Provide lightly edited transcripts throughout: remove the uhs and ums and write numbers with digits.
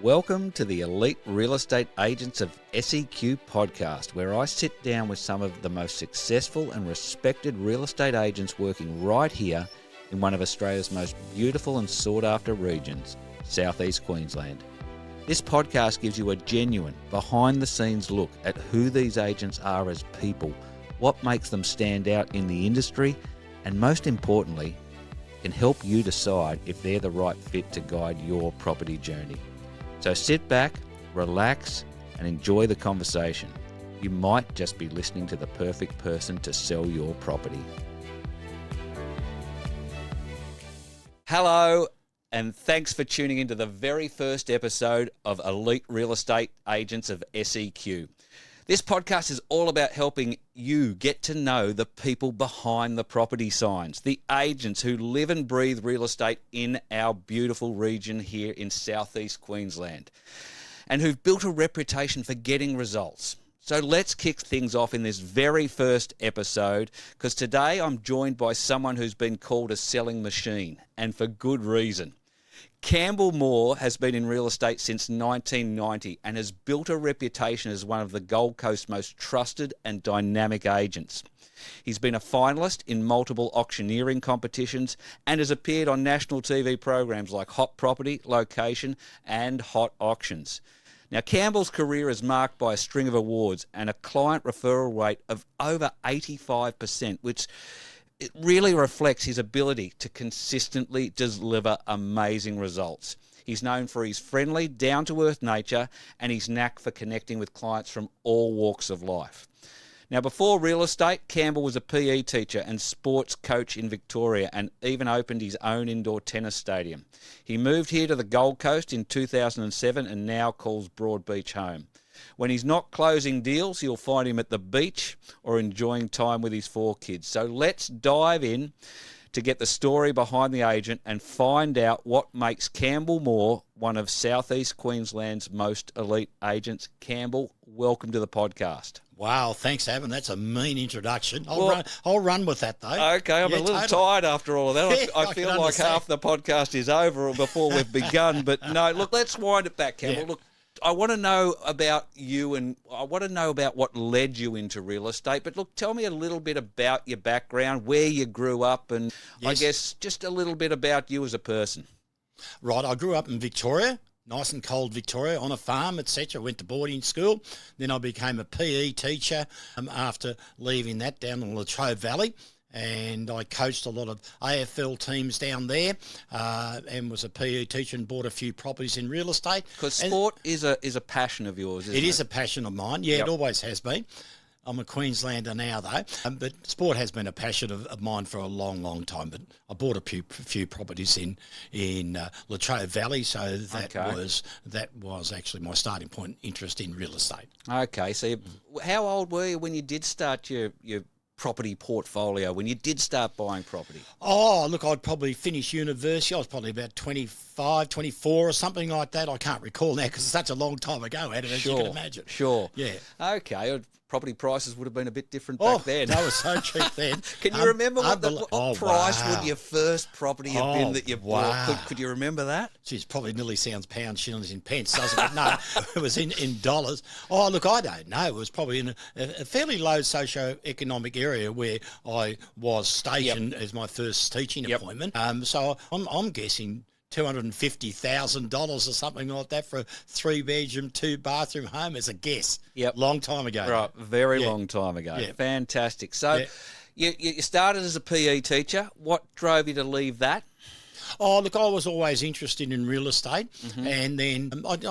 Welcome to the Elite Real Estate Agents of SEQ podcast, where I sit down with some of the most successful and respected real estate agents working right here in one of Australia's most beautiful and sought-after regions, Southeast Queensland. This podcast gives you a genuine, behind-the-scenes look at who these agents are as people, what makes them stand out in the industry, and most importantly, can help you decide if they're the right fit to guide your property journey. So sit back, relax, and enjoy the conversation. You might just be listening to the perfect person to sell your property. Hello, and thanks for tuning into the very first episode of Elite Real Estate Agents of SEQ. This podcast is all about helping you get to know the people behind the property signs, the agents who live and breathe real estate in our beautiful region here in Southeast Queensland, and who've built a reputation for getting results. So let's kick things off in this very first episode, because today I'm joined by someone who's been called a selling machine, and for good reason. Campbell Moore has been in real estate since 1990 and has built a reputation as one of the Gold Coast's most trusted and dynamic agents. He's been a finalist in multiple auctioneering competitions and has appeared on national TV programs like Hot Property, Location and Hot Auctions. Now, Campbell's career is marked by a string of awards and a client referral rate of over 85%, which it really reflects his ability to consistently deliver amazing results. He's known for his friendly, down-to-earth nature and his knack for connecting with clients from all walks of life. Now, before real estate, Campbell was a PE teacher and sports coach in Victoria and even opened his own indoor tennis stadium. He moved here to the Gold Coast in 2007 and now calls Broadbeach home. When he's not closing deals, you'll find him at the beach or enjoying time with his 4 kids. So let's dive in to get the story behind the agent and find out what makes Campbell Moore one of Southeast Queensland's most elite agents. Campbell, welcome to the podcast. Wow, thanks, Evan. That's a mean introduction. I'll run with that, though. Okay, I'm a little tired after all of that. Yeah, I feel like half the podcast is over before we've begun. But no, look, let's wind it back, Campbell. Yeah. Look, I want to know about you and I want to know about what led you into real estate. But look, tell me a little bit about your background, where you grew up, and I guess just a little bit about you as a person. Right, I grew up in Victoria, nice and cold Victoria, on a farm, etc. Went to boarding school. Then I became a PE teacher after leaving that down in Latrobe Valley. And I coached a lot of AFL teams down there and was a PE teacher and bought a few properties in real estate. Because sport is a passion of yours, isn't it? It is a passion of mine. Yeah, It always has been. I'm a Queenslander now, though. But sport has been a passion of mine for a long, long time. But I bought a few properties in Latrobe Valley, so that was actually my starting point interest in real estate. Okay, so how old were you when you did start your property portfolio, when you did start buying property? Oh, look, I'd probably finished university. I was probably about 25, 24 or something like that. I can't recall now because it's such a long time ago, Adam, as you can imagine. Sure. Yeah. Okay. Property prices would have been a bit different back then. They were so cheap then. Can you remember what price would your first property have been that you bought? Could you remember that? Geez, probably nearly sounds pounds, shillings in pence, doesn't it? No, it was in dollars. Oh, look, I don't know. It was probably in a fairly low socio-economic area where I was stationed as my first teaching appointment. So I'm guessing $250,000 or something like that for a 3-bedroom, 2-bathroom home as a guess. Yep. Long time ago. Right, very long time ago. Yeah. Fantastic. So you started as a PE teacher. What drove you to leave that? Oh, look, I was always interested in real estate, and then I'd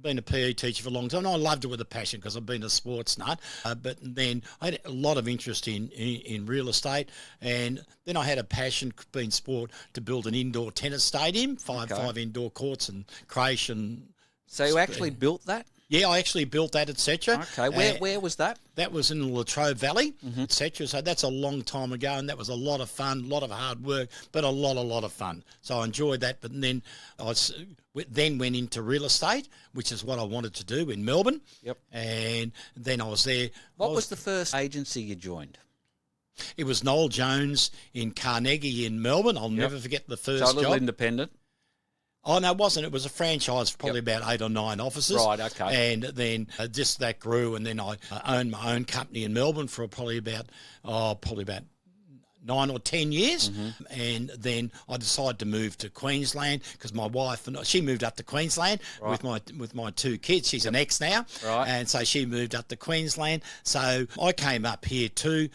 been a PE teacher for a long time. I loved it with a passion because I've been a sports nut, but then I had a lot of interest in real estate, and then I had a passion, being sport, to build an indoor tennis stadium, five indoor courts and creation. So you actually built that? Yeah, I actually built that, etc. Okay, where was that? That was in the Latrobe Valley, etc. So that's a long time ago, and that was a lot of fun, a lot of hard work, but a lot of fun. So I enjoyed that. But then I went into real estate, which is what I wanted to do in Melbourne. Yep. And then I was there. What was the first agency you joined? It was Noel Jones in Carnegie in Melbourne. I'll never forget the first job. So a little independent. Oh, no, it wasn't. It was a franchise for probably about 8 or 9 offices. Right, okay. And then just that grew, and then I owned my own company in Melbourne for probably about 9 or 10 years, and then I decided to move to Queensland because my wife and she moved up to Queensland with my 2 kids. She's an ex now, and so she moved up to Queensland. So I came up here too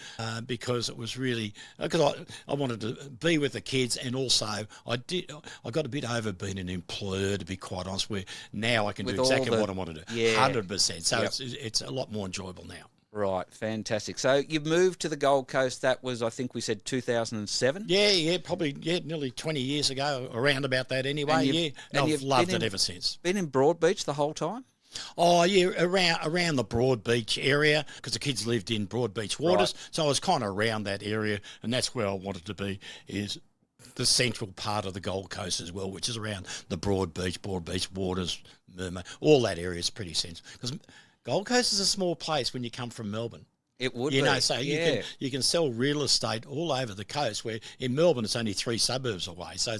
because it was really because I wanted to be with the kids, and also I got a bit over being an employer, to be quite honest. Where now I can do exactly what I want to do, 100%. So it's a lot more enjoyable now. Right, fantastic. So you moved to the Gold Coast, that was, I think we said 2007? Yeah, probably, nearly 20 years ago, around about that anyway, and I've loved it ever since. Been in Broadbeach the whole time? Oh, yeah, around the Broadbeach area, because the kids lived in Broadbeach Waters, so I was kind of around that area, and that's where I wanted to be, is the central part of the Gold Coast as well, which is around the Broadbeach Waters, Mermaid, all that area is pretty sensible, because Gold Coast is a small place when you come from Melbourne. It would be. So you can sell real estate all over the coast, where in Melbourne it's only 3 suburbs away, so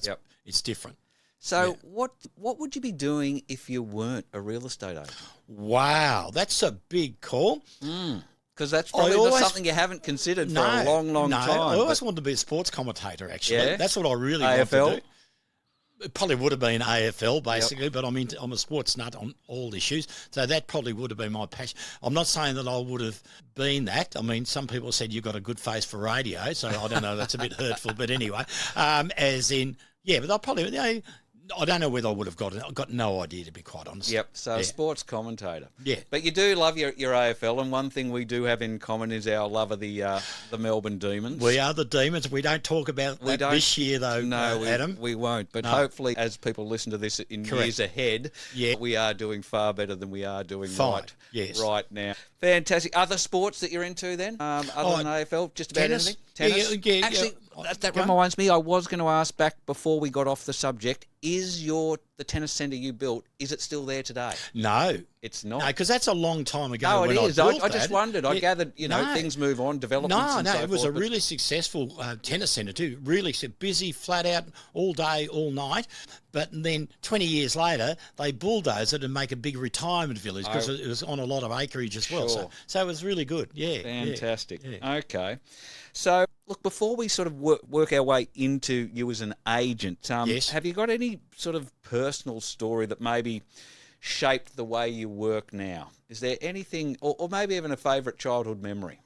it's different. So what would you be doing if you weren't a real estate agent? Wow, that's a big call. Because that's probably something you haven't considered for a long, long time. I always wanted to be a sports commentator, actually. Yeah? That's what I really wanted AFL? to do. It probably would have been AFL, basically, but I'm a sports nut on all issues, so that probably would have been my passion. I'm not saying that I would have been that. I mean, some people said you've got a good face for radio, so I don't know, that's a bit hurtful, but anyway, but I probably, I don't know whether I would have got it. I've got no idea, to be quite honest. Yep, so sports commentator. Yeah. But you do love your AFL, and one thing we do have in common is our love of the Melbourne Demons. We are the Demons. We don't talk about that this year, though, Adam. We won't. But hopefully, as people listen to this in years ahead, we are doing far better than we are doing right now. Fantastic. Other sports that you're into then, other than AFL? Just about anything? Tennis? Yeah. Actually, that reminds me, I was going to ask back before we got off the subject, is the tennis centre you built, is it still there today? No. It's not. No, because that's a long time ago. No, it is. I just that. wondered. I gathered, things move on, developments and so forth. It was a really successful tennis centre too. Really busy, flat out, all day, all night. But then 20 years later, they bulldoze it and make a big retirement village because it was on a lot of acreage as well. Sure. So it was really good. Yeah. Fantastic. Yeah. Okay. So, look, before we sort of work our way into you as an agent, have you got any sort of personal story that maybe shaped the way you work now? Is there anything, or maybe even a favourite childhood memory?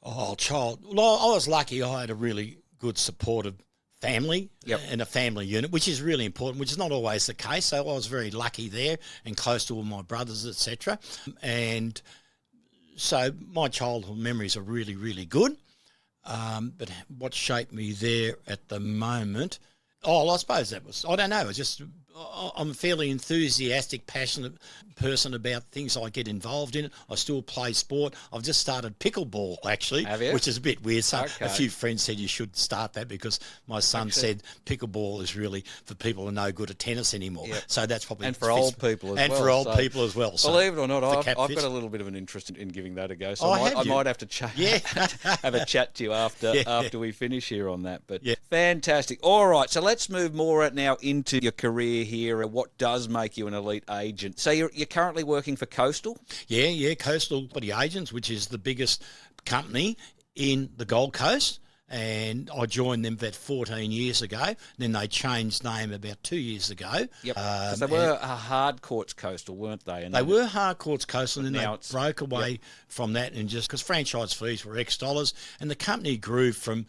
Well, I was lucky. I had a really good supportive family and a family unit, which is really important, which is not always the case. So I was very lucky there and close to all my brothers, etc. And so my childhood memories are really, really good. But what shaped me there at the moment, I suppose I don't know, it's just I'm a fairly enthusiastic, passionate person about things I get involved in. I still play sport. I've just started pickleball, actually, which is a bit weird. So a few friends said you should start that because my son said pickleball is really for people who are no good at tennis anymore. Yep. So that's probably... And for old people as well. And for old people as well. So believe it or not, I've got a little bit of an interest in giving that a go. So I might have to have a chat to you after we finish here on that. But fantastic. All right, so let's move more now into your career here and what does make you an elite agent. So you're currently working for Coastal? Yeah, Coastal Property Agents, which is the biggest company in the Gold Coast. And I joined them about 14 years ago. Then they changed name about 2 years ago. Yep, because they were Hardcourts Coastal, weren't they? And they were Hardcourts Coastal, and then they broke away from that, and just because franchise fees were X dollars, and the company grew from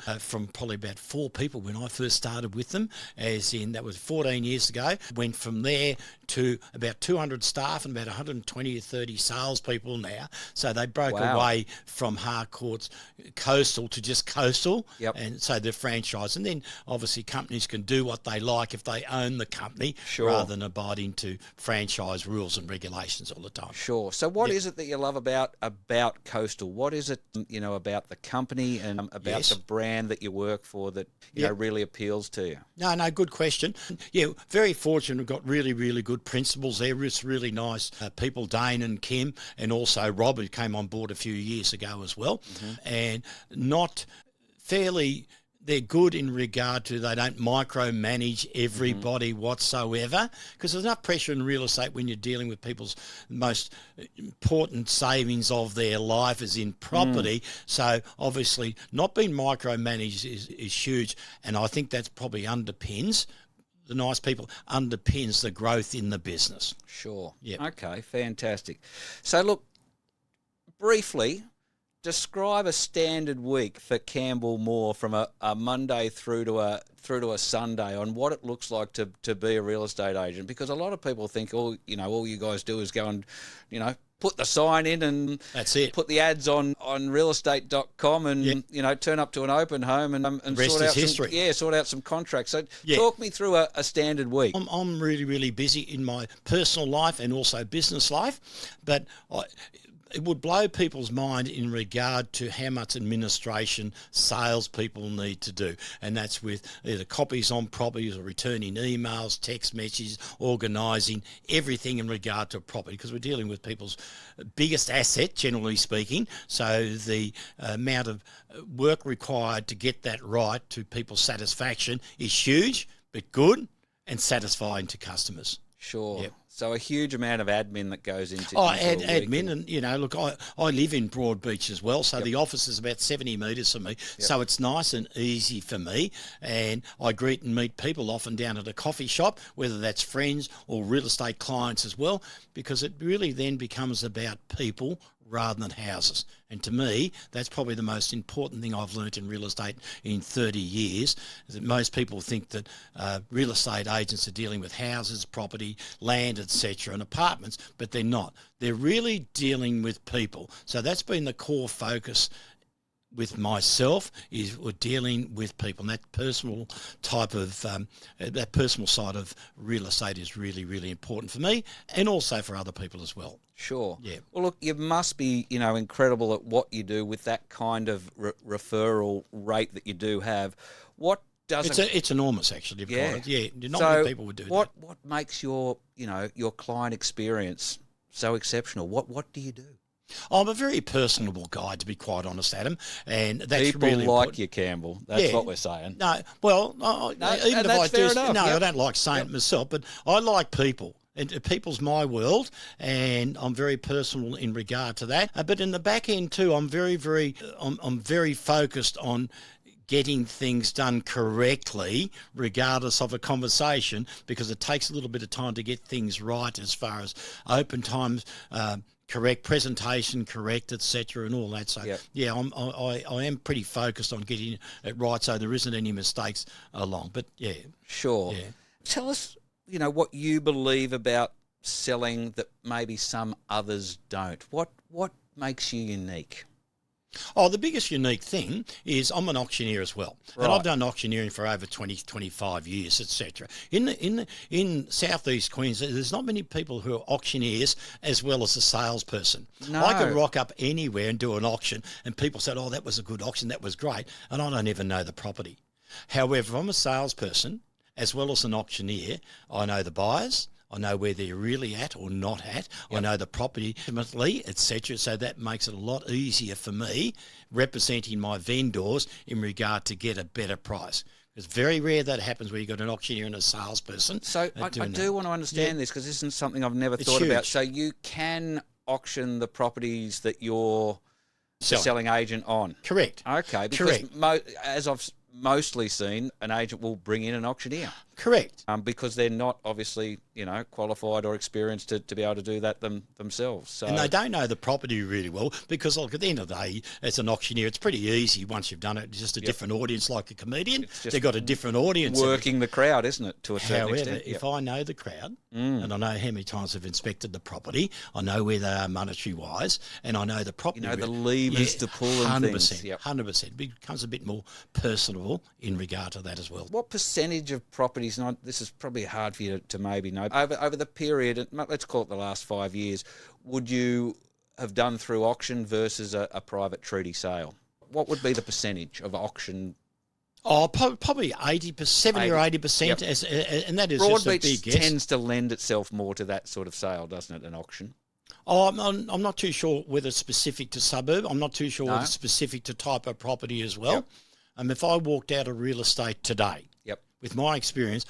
probably about 4 people when I first started with them, as in that was 14 years ago. Went from there to about 200 staff and about 120 or 30 salespeople now. So they broke away from Hardcourts Coastal to just Coastal. Yep. And so they're franchised. And then obviously companies can do what they like if they own the company rather than abiding to franchise rules and regulations all the time. Sure. So what is it that you love about Coastal? What is it, about the company and about the brand that you work for that, really appeals to you? No, good question. Yeah, very fortunate. We've got really, really good principals there. It's really nice people, Dane and Kim, and also Rob, who came on board a few years ago as well. And not fairly they're good in regard to they don't micromanage everybody whatsoever, because there's enough pressure in real estate when you're dealing with people's most important savings of their life is in property. So obviously not being micromanaged is huge, and I think that's probably underpins the nice people, underpins the growth in the business. Sure. Yep. Okay, fantastic. So look, briefly, describe a standard week for Campbell Moore from a Monday through to a Sunday on what it looks like to be a real estate agent, because a lot of people think all you guys do is go and put the sign in and That's it. put the ads on realestate.com and turn up to an open home and rest sort is out history. sort out some contracts. So talk me through a standard week. I'm really, really busy in my personal life and also business life, but it would blow people's mind in regard to how much administration salespeople need to do. And that's with either copies on properties or returning emails, text messages, organising, everything in regard to property, because we're dealing with people's biggest asset, generally speaking. So the amount of work required to get that right to people's satisfaction is huge, but good and satisfying to customers. Sure. Yep. So a huge amount of admin that goes into admin, and look, I live in Broadbeach as well, so the office is about 70 metres from me, so it's nice and easy for me, and I greet and meet people often down at a coffee shop, whether that's friends or real estate clients as well, because it really then becomes about people rather than houses. And to me, that's probably the most important thing I've learnt in real estate in 30 years, is that most people think that real estate agents are dealing with houses, property, land, etc. and apartments, but they're not. They're really dealing with people. So that's been the core focus with myself, is we're dealing with people, and that personal type of that personal side of real estate is really, really important for me, and also for other people as well. Sure. Yeah. Well, look, you must be, incredible at what you do with that kind of referral rate that you do have. What does it's enormous, actually. Not so many people would do that. What makes your client experience so exceptional? What do you do? I'm a very personable guy, to be quite honest, Adam, and that's people really like important. you, Campbell. That's what we're saying. No, well, even if I do, enough. I don't like saying it myself, but I like people. And people's my world, and I'm very personal in regard to that. But in the back end too, I'm very focused on getting things done correctly, regardless of a conversation, because it takes a little bit of time to get things right as far as open times. Correct presentation, correct, etc., and all that. So I am pretty focused on getting it right, so there isn't any mistakes along. But sure. Yeah. Tell us, what you believe about selling that maybe some others don't. What makes you unique? Oh, the biggest unique thing is I'm an auctioneer as well. Right. And I've done auctioneering for over 20, 25 years, etc. In southeast Queensland, there's not many people who are auctioneers as well as a salesperson. No. I could rock up anywhere and do an auction, and people said, oh, that was a good auction, that was great, and I don't even know the property. However, if I'm a salesperson as well as an auctioneer, I know the buyers, I know where they're really at or not at. Yep. I know the property intimately, etc. So that makes it a lot easier for me representing my vendors in regard to get a better price. It's very rare that happens where you've got an auctioneer and a salesperson. So I do want to understand this, because this isn't something I've never thought about. So you can auction the properties that you're the selling agent on? Correct. Okay, because as I've mostly seen, an agent will bring in an auctioneer. Correct. Because they're not obviously, qualified or experienced to be able to do that themselves. So. And they don't know the property really well, because look, at the end of the day, as an auctioneer, it's pretty easy once you've done it. It's just a different audience, like a comedian. They've got a different audience. Working the crowd, isn't it, to a certain extent? However, if I know the crowd, and I know how many times I've inspected the property, I know where they are monetary-wise, and I know the property. The levers to pull and 100%, things. 100%. It becomes a bit more personable in regard to that as well. What percentage of properties, and this is probably hard for you to maybe know, over the period, let's call it the last 5 years, would you have done through auction versus a private treaty sale? What would be the percentage of auction? Oh, probably 80%, 70 or 80%, and that is just a big guess. Tends to lend itself more to that sort of sale, doesn't it, an auction? Oh, I'm not too sure whether it's specific to suburb. I'm not too sure whether it's specific to type of property as well. If I walked out of real estate today, Yep. with my experience,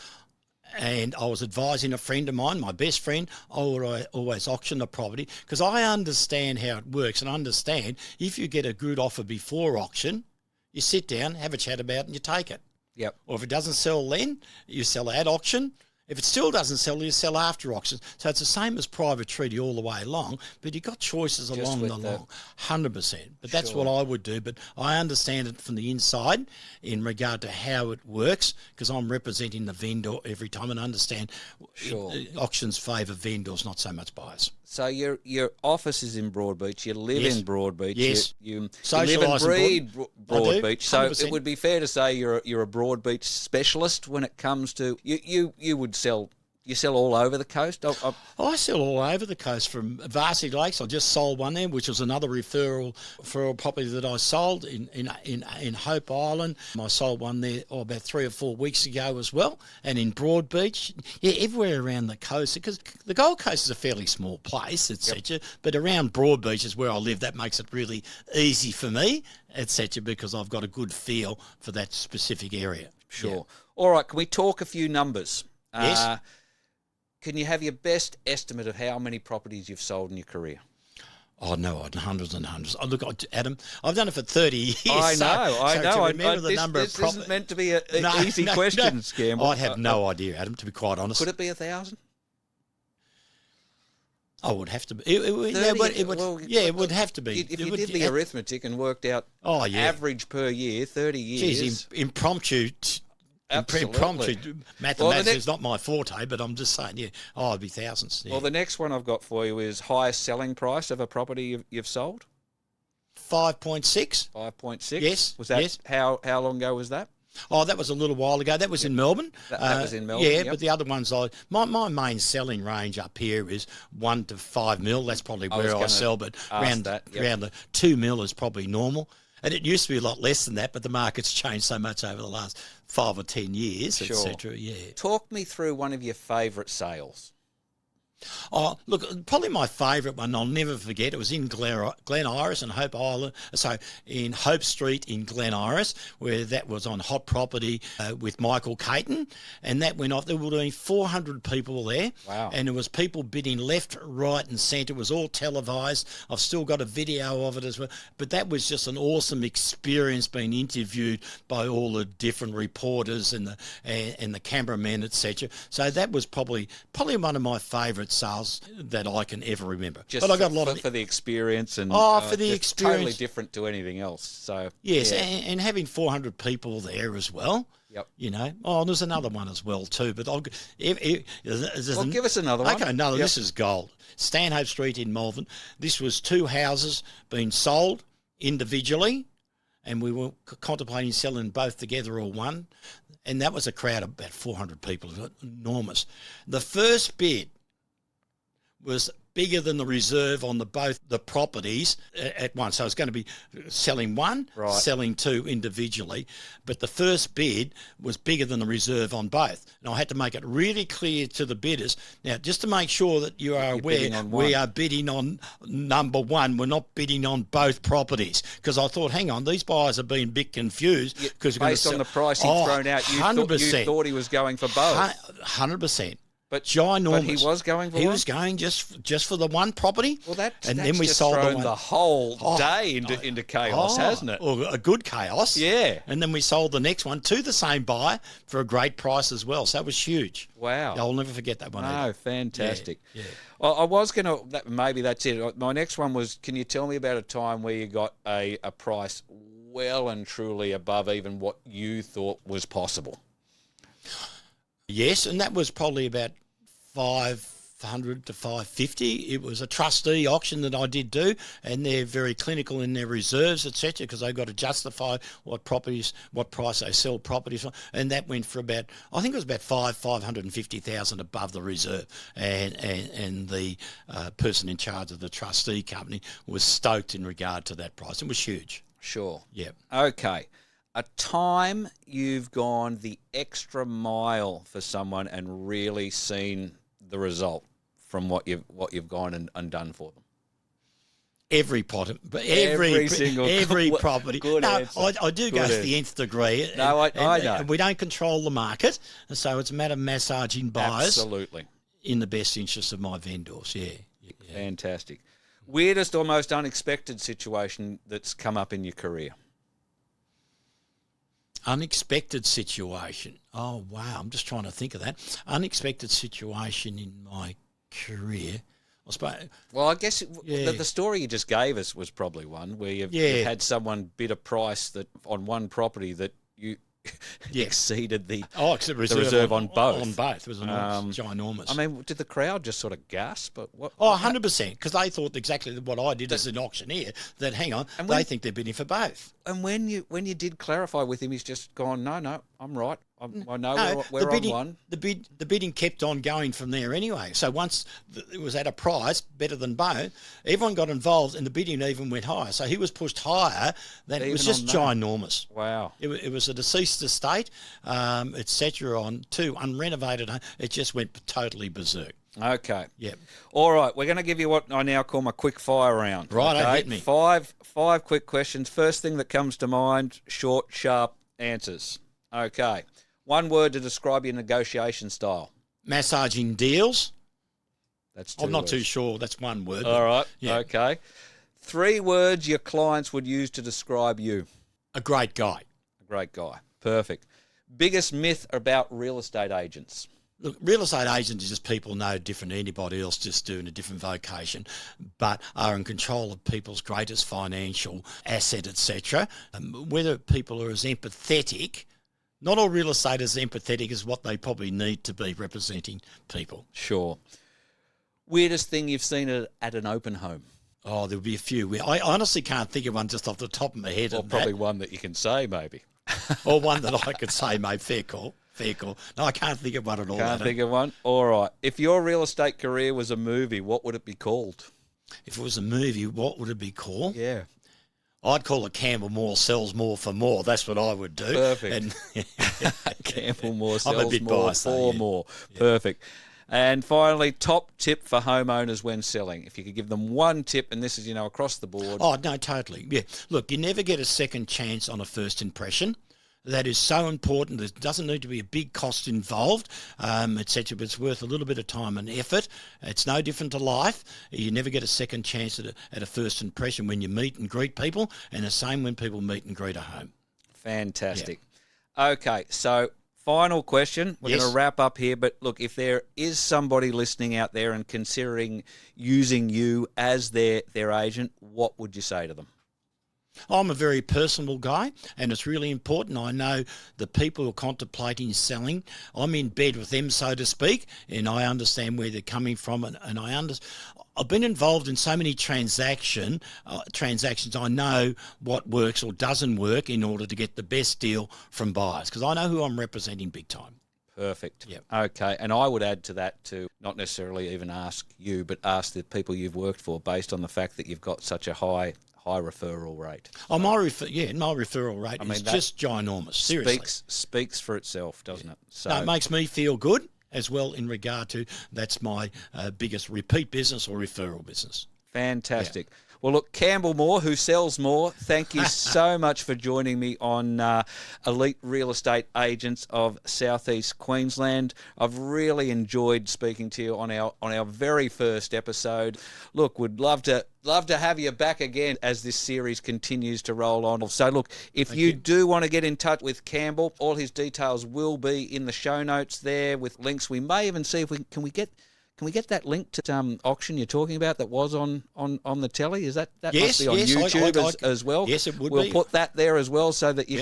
and I was advising a friend of mine, my best friend, I would always auction the property because I understand how it works and understand if you get a good offer before auction, you sit down, have a chat about it and you take it. Yep. Or if it doesn't sell then, you sell at auction. If it still doesn't sell, you sell after auction. So it's the same as private treaty all the way along, but you've got choices Just along with the the- long, 100%. But that's Sure. what I would do. But I understand it from the inside in regard to how it works because I'm representing the vendor every time and understand Sure. auctions favour vendors, not so much buyers. So your office is in Broadbeach. You live Yes. in Broadbeach. Yes. You live Socialise and in breed Broadbeach. So 100%. it would be fair to say you're a Broadbeach specialist when it comes to you would sell. You sell all over the coast. I sell all over the coast from Varsity Lakes. I just sold one there, which was another referral for a property that I sold in Hope Island. I sold one there about 3 or 4 weeks ago as well, and in Broadbeach. Yeah, everywhere around the coast because the Gold Coast is a fairly small place, etc. But around Broadbeach is where I live. That makes it really easy for me, etc. Because I've got a good feel for that specific area. Sure. Yeah. All right. Can we talk a few numbers? Yes. Can you have your best estimate of how many properties you've sold in your career? Oh, no, hundreds and hundreds. Oh, look, Adam, I've done it for 30 years. I know. To remember the number this of properties. isn't meant to be an easy question, Campbell. I have no idea, Adam, to be quite honest. Could it be 1,000? I would have to be. It would have to be. If you did the arithmetic and worked out average per year, 30 years. Geez, impromptu mathematics is not my forte, but I'm just saying, it'd be thousands. Yeah. Well, the next one I've got for you is highest selling price of a property you've sold. 5.6. 5.6. Yes. Was that yes. How long ago was that? Oh, that was a little while ago. That was in Melbourne. That was in Melbourne. Yeah, yep. but the other ones, my main selling range up here is 1 to 5 mil. That's probably where I sell, but around the 2 mil is probably normal. And it used to be a lot less than that, but the market's changed so much over the last 5 or 10 years, etc. Yeah. Talk me through one of your favourite sales. Oh, look, probably my favourite one I'll never forget. It was in Glen Iris and Hope Island. So in Hope Street in Glen Iris, where that was on hot property with Michael Caton, and that went off. There were only 400 people there. Wow. And there was people bidding left, right and centre. It was all televised. I've still got a video of it as well. But that was just an awesome experience being interviewed by all the different reporters and the cameramen, etc. So that was probably one of my favourite sales that I can ever remember. But I got a lot for the experience and for the experience, totally different to anything else. So yes, and having 400 people there as well. Yep. You know. Oh, there's another one as well too. But give us another one. Okay, no, this is gold. Stanhope Street in Melbourne. This was 2 houses being sold individually, and we were contemplating selling both together or one. And that was a crowd of about 400 people. It was enormous. The first bid was bigger than the reserve on both the properties at once. So it's going to be selling one, selling 2 individually. But the first bid was bigger than the reserve on both. And I had to make it really clear to the bidders. Now, just to make sure that you are aware, we are bidding on number 1. We're not bidding on both properties. Because I thought, hang on, these buyers are being a bit confused. Based on the price he'd thrown out, you thought he was going for both. 100%. But ginormous. But he was going for He was going just for the one property. Well, that's then we just sold thrown the whole day into chaos, hasn't it? Well, a good chaos. Yeah. And then we sold the next one to the same buyer for a great price as well. So that was huge. Wow. I'll never forget that one. No, fantastic. Yeah. Well, I was going to, maybe that's it. My next one was, can you tell me about a time where you got a price well and truly above even what you thought was possible? Yes, and that was probably about 500 to 550. It was a trustee auction that I did do, and they're very clinical in their reserves, etc., because they've got to justify what price they sell properties for, and that went for about, I think it was about 550,000 above the reserve, and the person in charge of the trustee company was stoked in regard to that price. It was huge. Sure. Yeah. Okay. A time you've gone the extra mile for someone and really seen the result from what you've gone and done for them. Every pot, but Every single property. Good No, answer. I do go to the nth degree. No, I know. And we don't control the market, and so it's a matter of massaging buyers Absolutely. in the best interest of my vendors. Yeah. Fantastic. Weirdest or most unexpected situation that's come up in your career? Unexpected situation. Oh, wow. I'm just trying to think of that. Unexpected situation in my career. I suppose. Well, I guess Yeah. the story you just gave us was probably one where you've had someone bid a price that on one property that you exceeded the reserve on both. On both. It was ginormous. I mean, did the crowd just sort of gasp? What? Oh, 100%, because they thought exactly what I did as an auctioneer, that hang on, they think they're bidding for both. And when you did clarify with him, he's just gone, no, I'm right. I know we're bidding, on one. The bidding kept on going from there anyway. So once it was at a price better than both, everyone got involved and the bidding even went higher. So he was pushed higher. Then it was just ginormous. Wow. It was a deceased estate, etc. on 2 unrenovated. It just went totally berserk. Okay. Yep. All right. We're going to give you what I now call my quick fire round. Right, okay? hit me. Five quick questions. First thing that comes to mind, short, sharp answers. Okay. One word to describe your negotiation style. Massaging deals. That's 2 I'm not words. too sure. That's one word. All right. Yeah. Okay. 3 words your clients would use to describe you. A great guy. A great guy. Perfect. Biggest myth about real estate agents. Look, real estate agents are just people no different to anybody else, just doing a different vocation, but are in control of people's greatest financial asset, etc. Whether people are as empathetic, not all real estate is empathetic as what they probably need to be representing people. Sure. Weirdest thing you've seen at an open home? Oh, there'll be a few. I honestly can't think of one just off the top of my head. Or probably one that you can say, maybe. Or one that I could say, mate, fair call. No, I can't think of one at all. Can't think of one? All right. If your real estate career was a movie, what would it be called? If it was a movie, what would it be called? Yeah. I'd call it Campbell More Sells More for More. That's what I would do. Perfect. And Campbell More I'm a sells bit more biased, for though, yeah. more. Perfect. And finally, top tip for homeowners when selling. If you could give them one tip, and this is, across the board. Oh, no, totally. Yeah. Look, you never get a second chance on a first impression. That is so important. There doesn't need to be a big cost involved, etc. But it's worth a little bit of time and effort. It's no different to life. You never get a second chance at a first impression when you meet and greet people, and the same when people meet and greet a home. Fantastic. Yeah. Okay, so final question. We're going to wrap up here, but look, if there is somebody listening out there and considering using you as their agent, what would you say to them? I'm a very personable guy, and it's really important. I know the people who are contemplating selling. I'm in bed with them, so to speak, and I understand where they're coming from, and I've been involved in so many transactions. I know what works or doesn't work in order to get the best deal from buyers, because I know who I'm representing big time. Perfect. Yep. Okay, and I would add to that to not necessarily even ask you, but ask the people you've worked for based on the fact that you've got such a high referral rate. Oh, my referral rate is just ginormous. Seriously, speaks for itself, doesn't it? So no, it makes me feel good as well in regard to that's my biggest repeat business or referral business. Fantastic. Yeah. Well, look, Campbell Moore, who sells more, thank you so much for joining me on Elite Real Estate Agents of Southeast Queensland. I've really enjoyed speaking to you on our very first episode. Look, would love to have you back again as this series continues to roll on. So, look, if you do want to get in touch with Campbell, all his details will be in the show notes there with links. We may even see if can we get that link to auction you're talking about that was on the telly? Is that must be on YouTube as well? Yes, it would be. We'll put that there as well so that you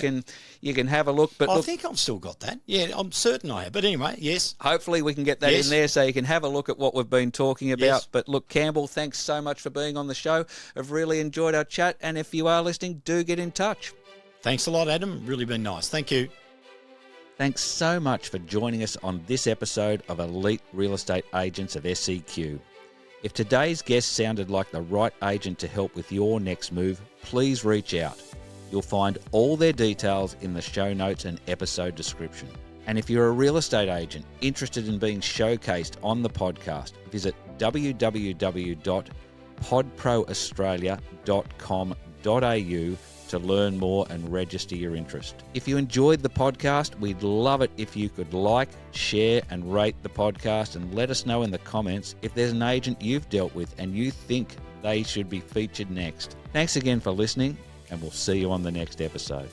can have a look. But I think I've still got that. Yeah, I'm certain I have. But anyway, yes. Hopefully we can get that in there so you can have a look at what we've been talking about. Yes. But look, Campbell, thanks so much for being on the show. I've really enjoyed our chat. And if you are listening, do get in touch. Thanks a lot, Adam. Really been nice. Thank you. Thanks so much for joining us on this episode of Elite Real Estate Agents of SEQ. If today's guest sounded like the right agent to help with your next move, please reach out. You'll find all their details in the show notes and episode description. And if you're a real estate agent interested in being showcased on the podcast, visit www.realestate.com podproaustralia.com.au to learn more and register your interest. If you enjoyed the podcast, we'd love it if you could like, share, and rate the podcast, and let us know in the comments if there's an agent you've dealt with and you think they should be featured next. Thanks again for listening, and we'll see you on the next episode.